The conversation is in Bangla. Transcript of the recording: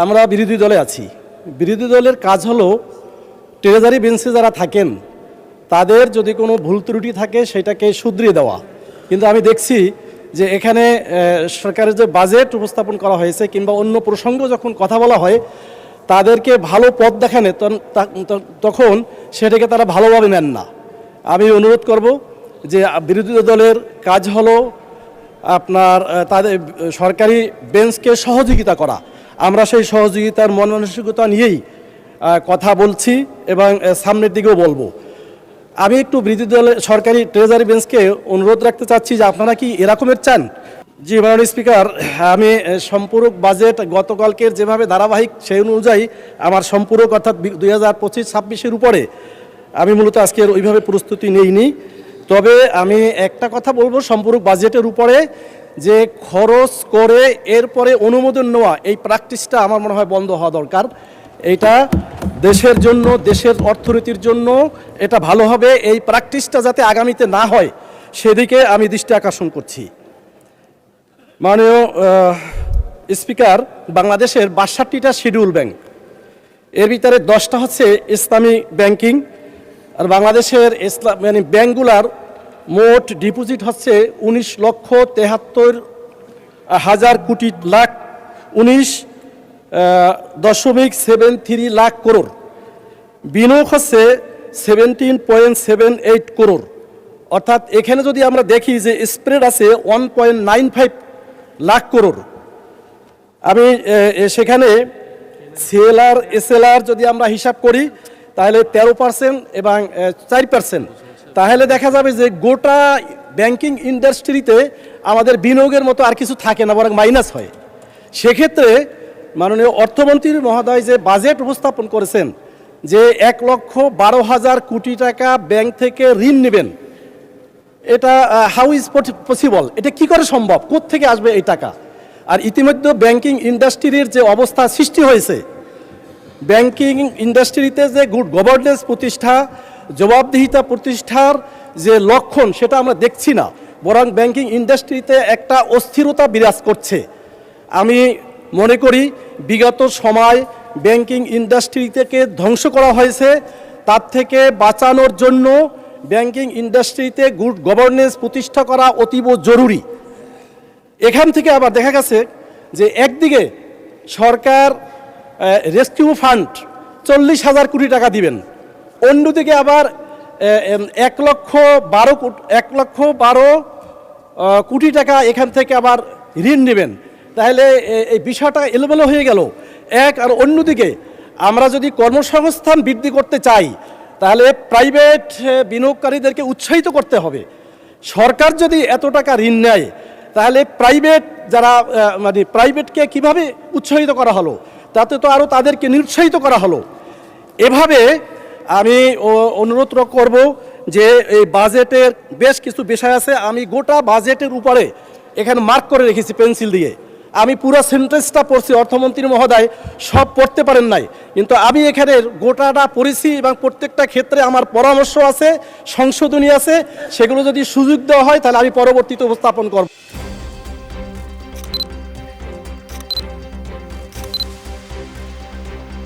আমরা বিরোধী দলে আছি। বিরোধী দলের কাজ হলো ট্রেজারি বেঞ্চে যারা থাকেন তাদের যদি কোনো ভুল ত্রুটি থাকে সেটাকে শুধরিয়ে দেওয়া। কিন্তু আমি দেখছি যে এখানে সরকারের যে বাজেট উপস্থাপন করা হয়েছে কিংবা অন্য প্রসঙ্গ যখন কথা বলা হয় তাদেরকে ভালো পথ দেখানে তখন সেটাকে তারা ভালোভাবে নেন না। আমি অনুরোধ করব যে বিরোধী দলের কাজ হলো আপনার তাদের সরকারি বেঞ্চকে সহযোগিতা করা। আমরা সেই সহযোগিতার মন মানসিকতা নিয়েই কথা বলছি এবং সামনের দিকেও বলবো। আমি একটু বিরোধী দলের সরকারি ট্রেজারি বেঞ্চকে অনুরোধ রাখতে চাচ্ছি যে আপনারা কি এরকমের চান? জি মাননীয় স্পিকার, আমি সম্পূরক বাজেট গতকালকের যেভাবে ধারাবাহিক সেই অনুযায়ী আমার সম্পূরক অর্থাৎ 2025-26-এর উপরে আমি মূলত আজকের ওইভাবে প্রস্তুতি নেইনি। তবে আমি একটা কথা বলবো, সম্পূরক বাজেটের উপরে যে খরচ করে এরপরে অনুমোদন নেওয়া এই প্র্যাকটিসটা আমার মনে হয় বন্ধ হওয়া দরকার। এইটা দেশের জন্য, দেশের অর্থনীতির জন্য এটা ভালো হবে। এই প্র্যাকটিসটা যাতে আগামীতে না হয় সেদিকে আমি দৃষ্টি আকর্ষণ করছি। মাননীয় স্পিকার, বাংলাদেশের 62টা শিডিউল ব্যাংক, এর ভিতরে 10টা হচ্ছে ইসলামী ব্যাংকিং। আর বাংলাদেশের ব্যাংকগুলার মোট ডিপোজিট হচ্ছে 19,73,000,19.73 লাখ করোড়। বিনিয়োগ হচ্ছে 17.78 করোড়। অর্থাৎ এখানে যদি আমরা দেখি যে স্প্রেড আছে 1.95 লাখ করোড়। আমি সেখানে সিএলআর এসএলআর যদি আমরা হিসাব করি তাহলে 13% এবং 4%, তাহলে দেখা যাবে যে গোটা ব্যাংকিং ইন্ডাস্ট্রিতে আমাদের বিনিয়োগের মতো আর কিছু থাকে না, বরং মাইনাস হয়। সেক্ষেত্রে মাননীয় অর্থমন্ত্রী মহোদয় যে বাজেট উপস্থাপন করেছেন যে 1,12,000 কোটি টাকা ব্যাংক থেকে ঋণ নেবেন, এটা হাউ ইজ পসিবল? এটা কি করে সম্ভব? কোত্থেকে আসবে এই টাকা? আর ইতিমধ্যে ব্যাংকিং ইন্ডাস্ট্রির যে অবস্থা সৃষ্টি হয়েছে, ব্যাংকিং ইন্ডাস্ট্রিতে যে গুড গভর্নেন্স প্রতিষ্ঠা, জবাবদিহিতা প্রতিষ্ঠার যে লক্ষণ সেটা আমরা দেখছি না, বরং ব্যাংকিং ইন্ডাস্ট্রিতে একটা অস্থিরতা বিরাজ করছে। আমি মনে করি বিগত সময় ব্যাংকিং ইন্ডাস্ট্রি থেকে ধ্বংস করা হয়েছে, তার থেকে বাঁচানোর জন্য ব্যাংকিং ইন্ডাস্ট্রিতে গুড গভর্নেন্স প্রতিষ্ঠা করা অতীব জরুরি। এখান থেকে আবার দেখা গেছে যে একদিকে সরকার রেস্কিউ ফান্ড 40,000 কোটি টাকা দিবেন, অন্যদিকে আবার 1,12 কোটি টাকা এখান থেকে আবার ঋণ নেবেন। তাহলে এই বিষয়টা এলোমেলো হয়ে গেল এক। আর অন্যদিকে আমরা যদি কর্মসংস্থান বৃদ্ধি করতে চাই তাহলে প্রাইভেট বিনিয়োগকারীদেরকে উৎসাহিত করতে হবে। সরকার যদি এত টাকা ঋণ নেয় তাহলে যারা প্রাইভেটকে কিভাবে উৎসাহিত করা হলো? তাতে তো আরও তাদেরকে নিরুৎসাহিত করা হলো। এভাবে আমি অনুরোধ করব যে এই বাজেটের বেশ কিছু বিষয় আছে, আমি গোটা বাজেটের উপরে এখানে মার্ক করে রেখেছি পেন্সিল দিয়ে। আমি পুরো সেন্টেন্সটা পড়ছি, অর্থমন্ত্রী মহোদয় সব পড়তে পারেন নাই, কিন্তু আমি এখানে গোটাটা পড়েছি এবং প্রত্যেকটা ক্ষেত্রে আমার পরামর্শ আছে, সংশোধনী আছে। সেগুলো যদি সুযোগ দেওয়া হয় তাহলে আমি পরবর্তীতে উপস্থাপন করব।